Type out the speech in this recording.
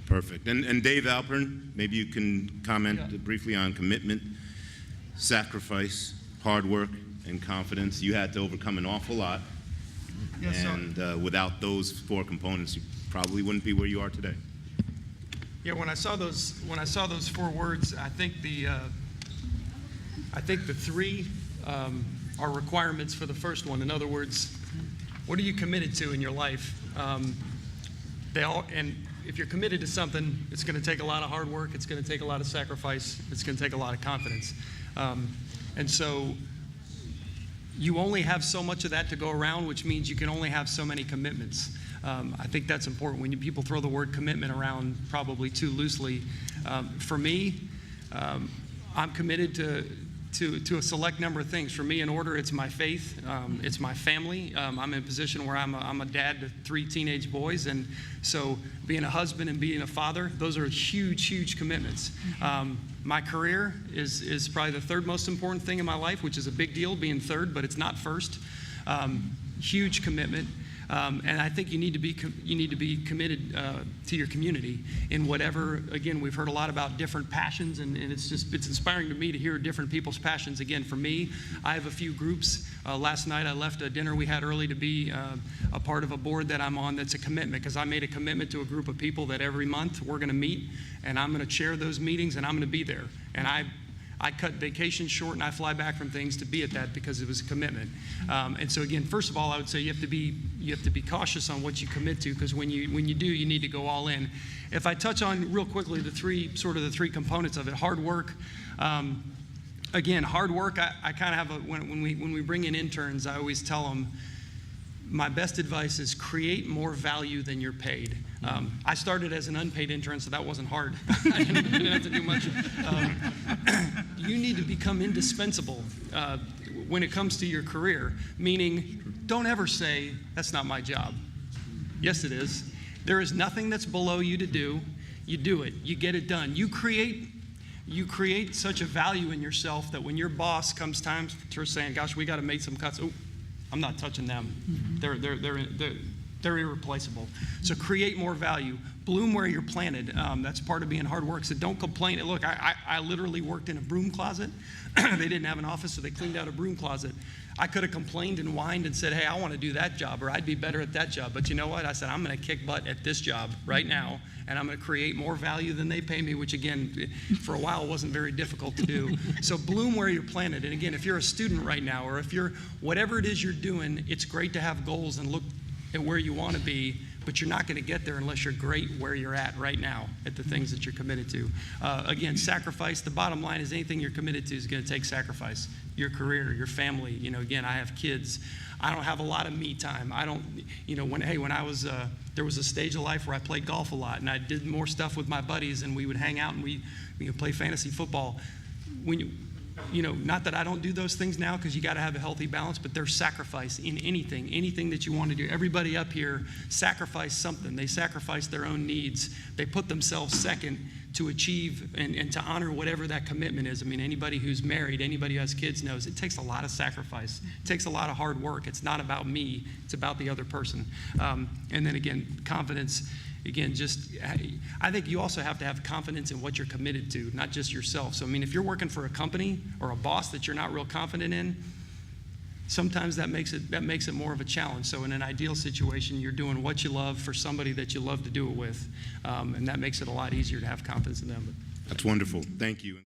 Perfect. And Dave Alpern, maybe you can comment briefly on commitment, sacrifice, hard work, and confidence. You had to overcome an awful lot, and without those 4 components, you probably wouldn't be where you are today. Yeah, when I saw those 4 words, I think the 3 are requirements for the first one. In other words, what are you committed to in your life? And if you're committed to something, it's going to take a lot of hard work. It's going to take a lot of sacrifice. It's going to take a lot of confidence. And so you only have so much of that to go around, which means you can only have so many commitments. I think that's important. When people throw the word commitment around probably too loosely, for me, I'm committed to a select number of things. For me, in order, it's my faith, it's my family. I'm in a position where I'm a dad to 3 teenage boys, and so being a husband and being a father, those are huge commitments. My career is probably the 3rd most important thing in my life, which is a big deal, being 3rd, but it's not 1st. Huge commitment. And I think you need to be committed to your community in whatever. Again, we've heard a lot about different passions, and it's inspiring to me to hear different people's passions. Again, for me, I have a few groups. Last night I left a dinner we had early to be a part of a board that I'm on that's a commitment, because I made a commitment to a group of people that every month we're going to meet, and I'm going to chair those meetings, and I'm going to be there. And I cut vacations short, and I fly back from things to be at that because it was a commitment. And so again, first of all, I would say you have to be cautious on what you commit to, because when you do, you need to go all in. If I touch on real quickly the 3 components of it, hard work. Again, hard work. I kind of have when we bring in interns, I always tell them, my best advice is create more value than you're paid. I started as an unpaid intern, so that wasn't hard. I didn't have to do much. You need to become indispensable when it comes to your career, meaning don't ever say, that's not my job. Yes, it is. There is nothing that's below you to do. You do it. You get it done. You create such a value in yourself that when your boss comes time to saying, gosh, we got to make some cuts. Oh, I'm not touching them. They're irreplaceable. So create more value. Bloom where you're planted. That's part of being hard work. So don't complain. Look, I literally worked in a broom closet. They didn't have an office, so they cleaned out a broom closet. I could have complained and whined and said, hey, I want to do that job, or I'd be better at that job. But you know what? I said, I'm going to kick butt at this job right now, and I'm going to create more value than they pay me, which again, for a while wasn't very difficult to do. So bloom where you're planted. And again, if you're a student right now, or if you're, whatever it is you're doing, it's great to have goals and look at where you want to be, but you're not going to get there unless you're great where you're at right now at the things that you're committed to. Again, sacrifice. The bottom line is anything you're committed to is going to take sacrifice. Your career, your family. You know, again, I have kids. I don't have a lot of me time. I don't, you know, when I was, there was a stage of life where I played golf a lot, and I did more stuff with my buddies, and we would hang out and we would play fantasy football. When you know, not that I don't do those things now, because you got to have a healthy balance, but there's sacrifice in anything that you want to do. Everybody up here sacrificed something. They sacrificed their own needs. They put themselves second to achieve and to honor whatever that commitment is. I mean, anybody who's married, anybody who has kids knows it takes a lot of sacrifice. It takes a lot of hard work. It's not about me. It's about the other person. And then again, confidence. Again, I think you also have to have confidence in what you're committed to, not just yourself. So, I mean, if you're working for a company or a boss that you're not real confident in, sometimes that makes it more of a challenge. So in an ideal situation, you're doing what you love for somebody that you love to do it with, and that makes it a lot easier to have confidence in them. That's wonderful. Thank you.